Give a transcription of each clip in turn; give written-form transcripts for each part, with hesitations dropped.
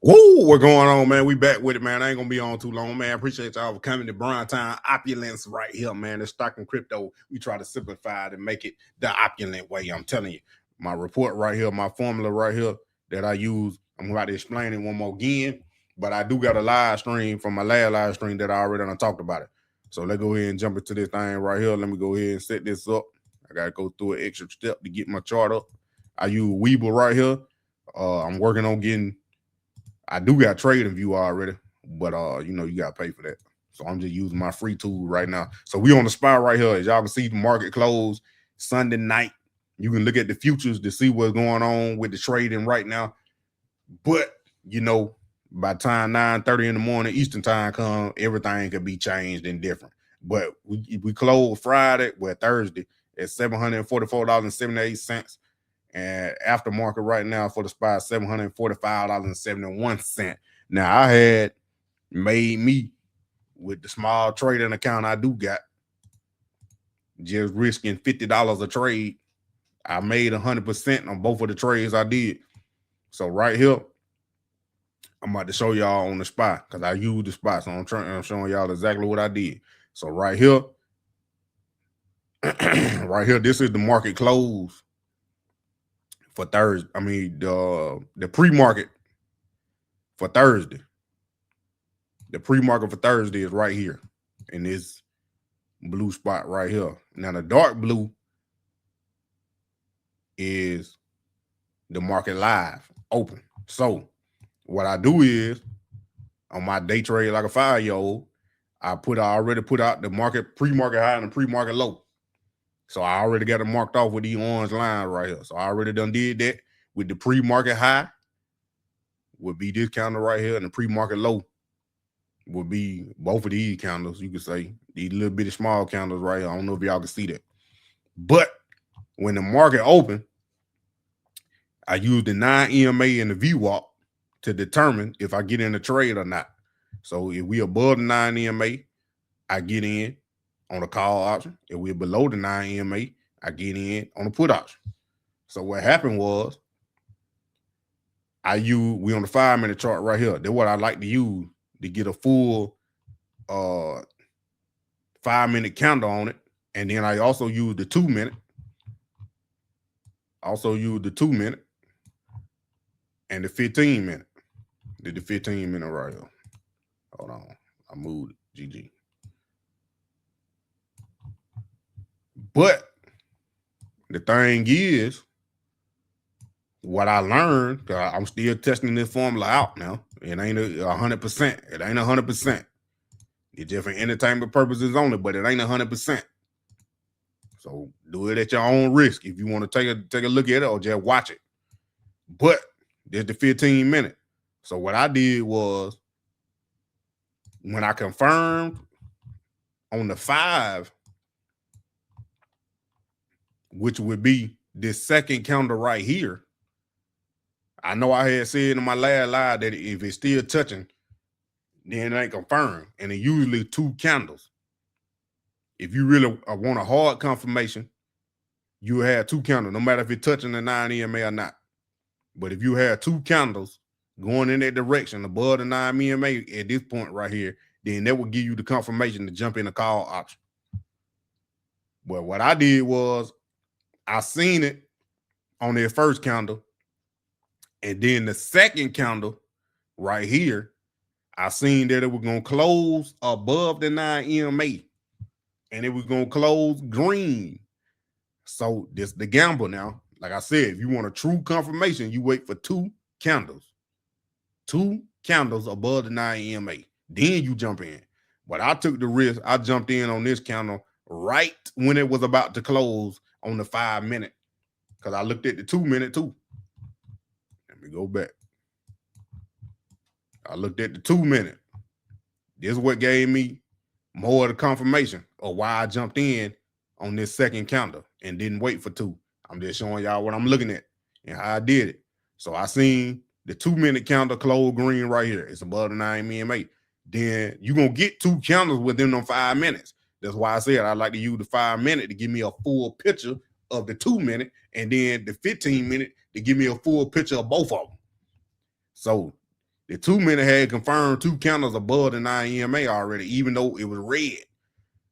Woo, what's going on, man? We back with it, man. I ain't gonna be on too long, man. Appreciate y'all for coming to Brown Time Opulence right here, man. The stock and crypto, we try to simplify it and make it the opulent way. I'm telling you, my report right here, my formula right here that I use. I'm about to explain it one more again, but I do got a live stream from my last live stream that I already done talked about it. So let's go ahead and jump into this thing right here. Let me go ahead and set this up. I gotta go through an extra step to get my chart up. I use Weeble right here. I'm working on getting. I do got trading view already, but you know, you gotta pay for that. So I'm just using my free tool right now. So we on the spot right here. As y'all can see, the market closed Sunday night. You can look at the futures to see what's going on with the trading right now. But you know, by the time 9:30 in the morning Eastern time come, everything could be changed and different. But we closed Friday, well Thursday, at $744.78. And aftermarket right now for the spot, $745.71. Now I had made me with the small trading account I do got, just risking $50 a trade. I made 100% on both of the trades I did. So right here, I'm about to show y'all on the spot because I use the spot. So I'm showing y'all exactly what I did. So right here, right here, this is the market close for Thursday. I mean, the pre-market for Thursday. The pre-market for Thursday is right here in this blue spot right here. Now the dark blue is the market live open. So what I do is on my day trade like a 5-year-old, I already put out the market pre-market high and the pre-market low. So I already got it marked off with the orange line right here. So I already done did that with the pre-market high would be this candle right here, and the pre-market low would be both of these candles. You could say these little bitty small candles right here. I don't know if y'all can see that. But when the market open, I use the 9 EMA and the VWAP to determine if I get in the trade or not. So if we above the 9 EMA, I get in on the call option. If we're below the 9 EMA, I get in on the put option. So what happened was we on the 5-minute chart right here. That's what I like to use to get a full 5-minute candle on it. And then I also use the 2-minute. Also use the 2-minute and the 15-minute. Did the 15-minute right here. Hold on. I moved it. GG. But the thing is, what I learned, because I'm still testing this formula out now. It ain't 100%. It ain't 100%. It's just for entertainment purposes only, but it ain't 100%. So do it at your own risk if you want to take a look at it or just watch it. But there's the 15-minute. So what I did was when I confirmed on the 5, which would be this second candle right here, I know I had said in my last live that if it's still touching, then it ain't confirmed. And it usually 2 candles. If you really want a hard confirmation, you have 2 candles, no matter if it's touching the 9 EMA or not. But if you have 2 candles going in that direction above the 9 EMA at this point right here, then that will give you the confirmation to jump in the call option. But what I did was I seen it on their first candle, and then the second candle right here, I seen that it was going to close above the 9 EMA, and it was going to close green. So this the gamble now. Like I said, if you want a true confirmation, you wait for 2 candles. 2 candles above the 9 EMA. Then you jump in. But I took the risk. I jumped in on this candle right when it was about to close on the 5-minute. Because I looked at the 2-minute too. Let me go back. I looked at the 2-minute. This is what gave me more of the confirmation of why I jumped in on this second candle and didn't wait for 2. I'm just showing y'all what I'm looking at and how I did it. So I seen the 2-minute candle close green right here. It's above the 9 EMA. Then you're going to get 2 candles within them 5 minutes. That's why I said I like to use the 5-minute to give me a full picture of the 2-minute, and then the 15-minute to give me a full picture of both of them. So The 2 minute had confirmed 2 candles above the 9 EMA already, even though it was red.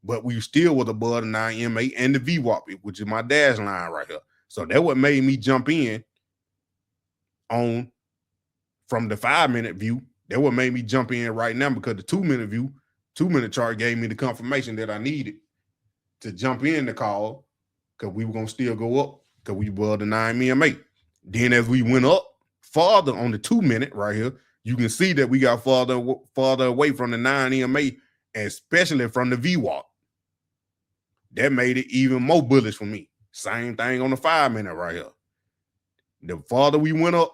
But we still was above the 9 EMA and the VWAP, which is my dash line right here. So that what made me jump in on from the 5 minute view. That what made me jump in right now, because the 2 minute view, 2 minute chart gave me the confirmation that I needed to jump in the call, because we were gonna still go up because we above the 9 EMA. Then as we went up farther on the 2 minute right here, you can see that we got farther away from the 9 EMA, especially from the VWAP. That made it even more bullish for me. Same thing on the 5 minute right here. The farther we went up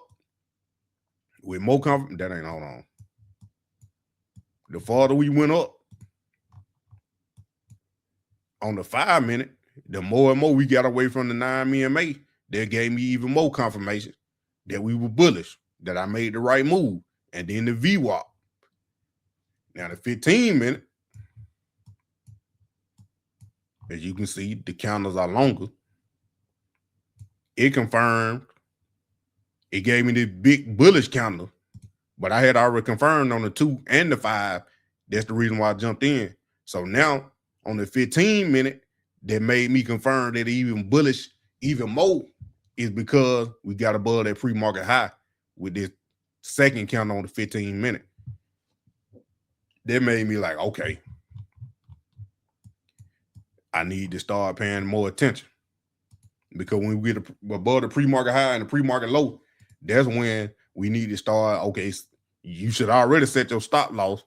with more confidence, that ain't, hold on. The farther we went up on the 5 minute, the more and more we got away from the 9 EMA, that gave me even more confirmation that we were bullish, that I made the right move. And then the VWAP. Now the 15 minute, as you can see, the candles are longer. It confirmed. It gave me this big bullish candle, but I had already confirmed on the 2 and the 5. That's the reason why I jumped in. So now on the 15 minute, that made me confirm that even bullish even more is because we got above that pre-market high with this second candle on the 15 minute. That made me like, okay, I need to start paying more attention, because when we get above the pre-market high and the pre-market low, that's when we need to start. Okay, you should already set your stop loss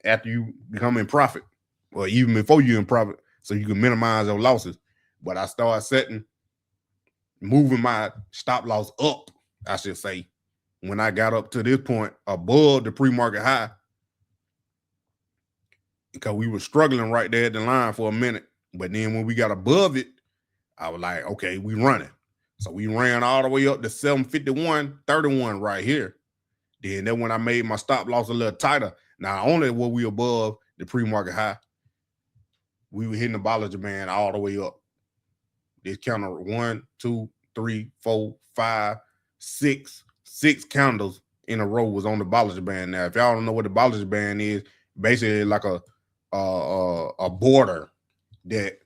after you become in profit, or even before you're in profit, so you can minimize your losses. But I started moving my stop loss up, I should say, when I got up to this point above the pre-market high, because we were struggling right there at the line for a minute. But then when we got above it, I was like, okay, we running. So we ran all the way up to 751.31 right here. Then when I made my stop loss a little tighter, not only were we above the pre-market high, we were hitting the Bollinger Band all the way up. This counter 1, 2, 3, 4, 5, 6 candles in a row was on the Bollinger Band. Now, if y'all don't know what the Bollinger Band is, basically like a border that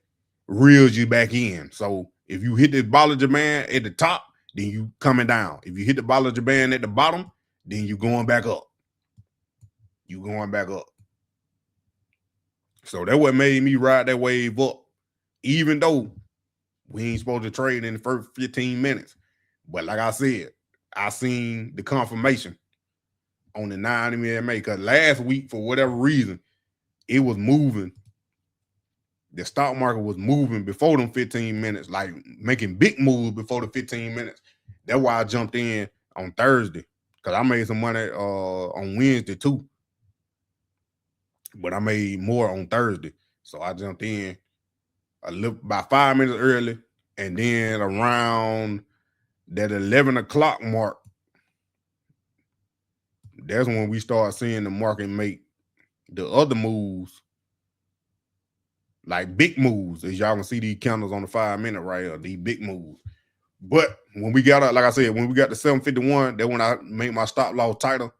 reels you back in. So if you hit the Bollinger Band at the top, then you coming down. If you hit the Bollinger Band at the bottom, then you going back up. You going back up. So that what made me ride that wave up, even though we ain't supposed to trade in the first 15 minutes. But like I said, I seen the confirmation on the 9 EMA, because last week, for whatever reason, it was moving. The stock market was moving before them 15 minutes, like making big moves before the 15 minutes. That's why I jumped in on Thursday, because I made some money on Wednesday too. But I made more on Thursday. So I jumped in about 5 minutes early, and then around that 11 o'clock mark, that's when we start seeing the market make the other moves, like big moves, as y'all can see these candles on the 5 minute right here, these big moves. But when we got up, like I said, when we got to 751, that's when I made my stop loss tighter.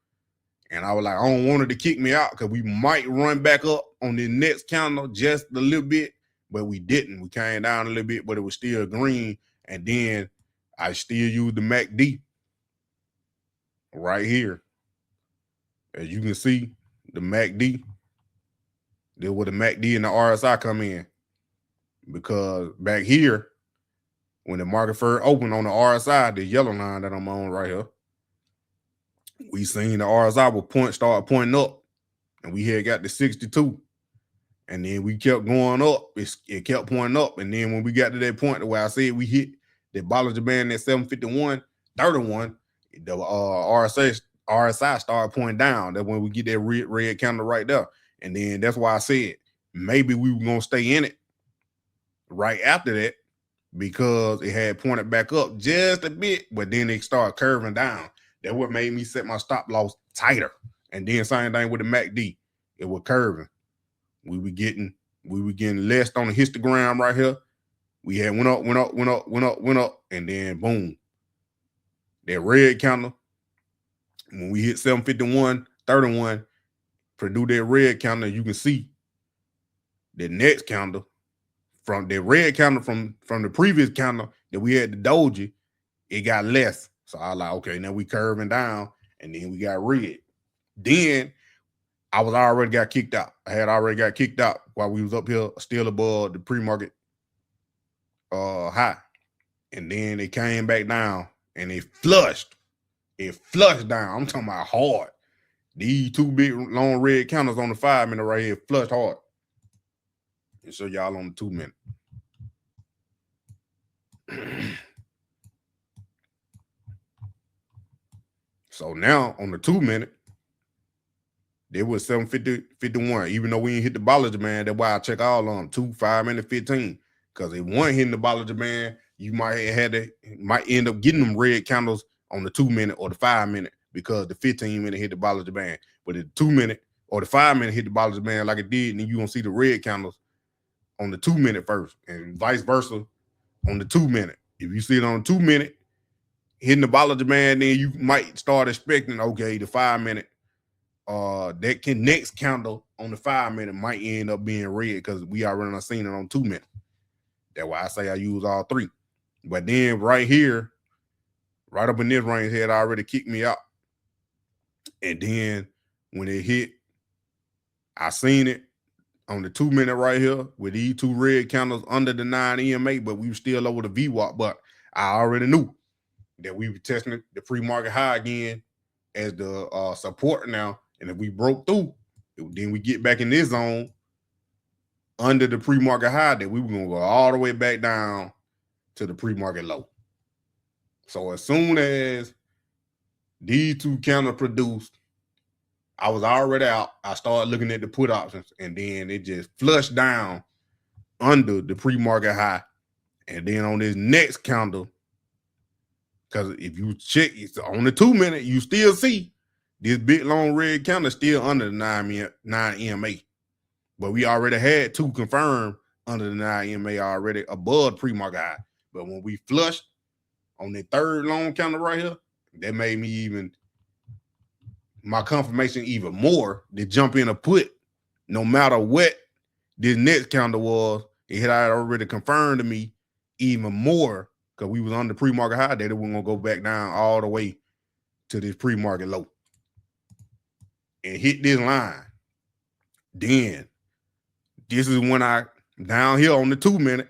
And I was like, I don't want it to kick me out, because we might run back up on the next candle just a little bit, but we didn't. We came down a little bit, but it was still green. And then I still used the MACD right here. As you can see, the MACD, that's where the MACD and the RSI come in. Because back here, when the market first opened on the RSI, the yellow line that I'm on right here, we seen the RSI will start pointing up, and we had got to 62. And then we kept going up. It kept pointing up. And then when we got to that point where I said we hit the Bollinger Band at 751.31, the RSI started pointing down. That's when we get that red candle right there. And then that's why I said maybe we were going to stay in it right after that, because it had pointed back up just a bit, but then it started curving down. That's what made me set my stop loss tighter. And then same thing with the MACD. It was curving. We were getting less on the histogram right here. We had went up, and then boom. That red candle when we hit 751.31, produce that red candle, you can see the next candle from the red candle from the previous candle that we had the doji, it got less. So I was like, okay, now we curving down, and then we got red. Then I was already got kicked out. I had already got kicked out while we was up here still above the pre-market high. And then it came back down and it flushed. It flushed down. I'm talking about hard. These two big long red candles on the 5 minute right here flushed hard. And show y'all on the 2 minute. So now on the 2 minute, there was 750.51. Even though we didn't hit the Bollinger Band, that's why I check all on 2, 5 minute, 15. Because if one hitting the Bollinger Band, you might end up getting them red candles on the 2 minute or the 5 minute because the 15 minute hit the Bollinger Band. But the 2 minute or the 5 minute hit the Bollinger Band like it did, and then you're gonna see the red candles on the 2 minute first, and vice versa on the 2 minute. If you see it on the 2 minute hitting the Bollinger Band, then you might start expecting, okay, the 5 minute that next candle on the 5 minute might end up being red because we already seen it on 2 minute. That's why I say I use all three. But then right here, right up in this range, had already kicked me out. And then when it hit, I seen it on the 2 minute right here with these two red candles under the 9 EMA, but we were still over the VWAP. But I already knew that we were testing the pre-market high again as the support now. And if we broke through, then we get back in this zone under the pre-market high, that we were going to go all the way back down to the pre-market low. So as soon as these two candles produced, I was already out. I started looking at the put options, and then it just flushed down under the pre-market high. And then on this next candle, because if you check it's on the 2 minute, you still see this big long red candle still under the 9 EMA. But we already had two confirmed under the 9 EMA already above pre-market high. But when we flushed on the third long candle right here, that made me my confirmation even more to jump in a put. No matter what this next candle was, it had already confirmed to me even more because we was on the pre-market high that it was going to go back down all the way to this pre-market low and hit this line. Then this is when I, down here on the 2 minute,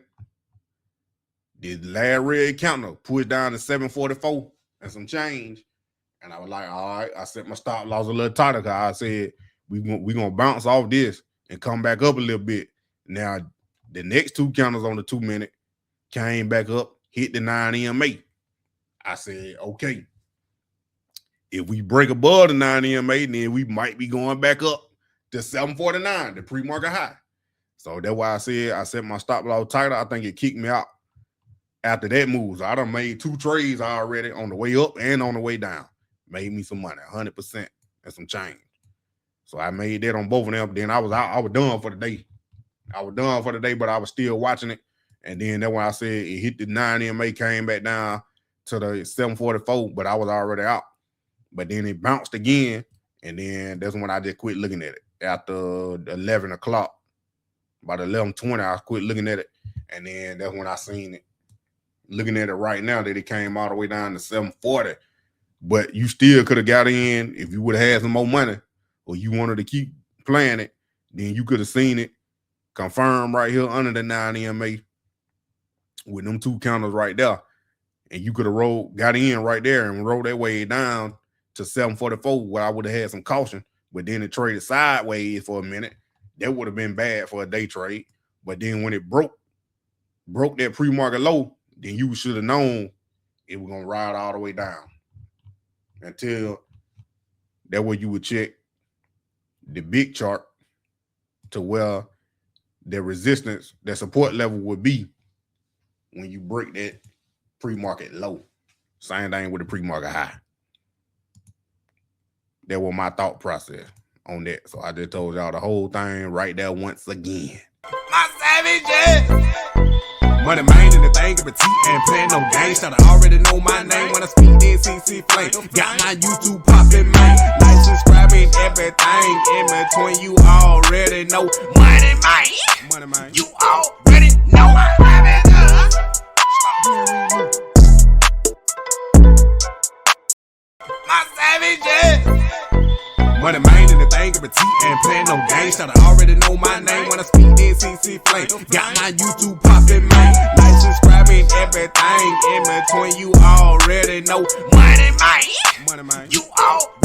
the last red candle pushed down to 744 and some change. And I was like, all right, I set my stop loss a little tighter because I said, we gonna bounce off this and come back up a little bit. Now, the next two candles on the 2 minute came back up, hit the 9 EMA. I said, okay, if we break above the 9 EMA, then we might be going back up to 749, the pre-market high. So that's why I said I set my stop loss tighter. I think it kicked me out after that move. So I done made two trades already on the way up and on the way down. Made me some money, 100% and some change. So I made that on both of them. Then I was out. I was done for the day. But I was still watching it. And then that's when I said it hit the 9 EMA, came back down to the 744, but I was already out. But then it bounced again. And then that's when I just quit looking at it. After 11 o'clock, about 11:20, I quit looking at it. And then that's when I seen it. Looking at it right now that it came all the way down to 740. But you still could have got in if you would have had some more money or you wanted to keep playing it, then you could have seen it confirmed right here under the 9 EMA with them two counters right there. And you could have got in right there and rolled that way down to 744 where I would have had some caution. But then it traded sideways for a minute. That would have been bad for a day trade. But then when it broke that pre-market low, then you should have known it was going to ride all the way down. Until that way you would check the big chart to where the resistance, the support level would be when you break that pre-market low. Same thing with the pre-market high. That was my thought process on that. So I just told y'all the whole thing right there once again. My savages! Moneymane and the thing of a T and playing no games. Should I already know my name when I speak this CC flame. Got my YouTube poppin', man. Like, subscribing, everything in between. You already know. Moneymane. You already know. My savages. Moneymane and the thing of a T and playing no games. Should I already know my name when I speak this CC flame. Got my YouTube poppin', man. Like, subscribing, everything in between. You already know. Moneymane. You already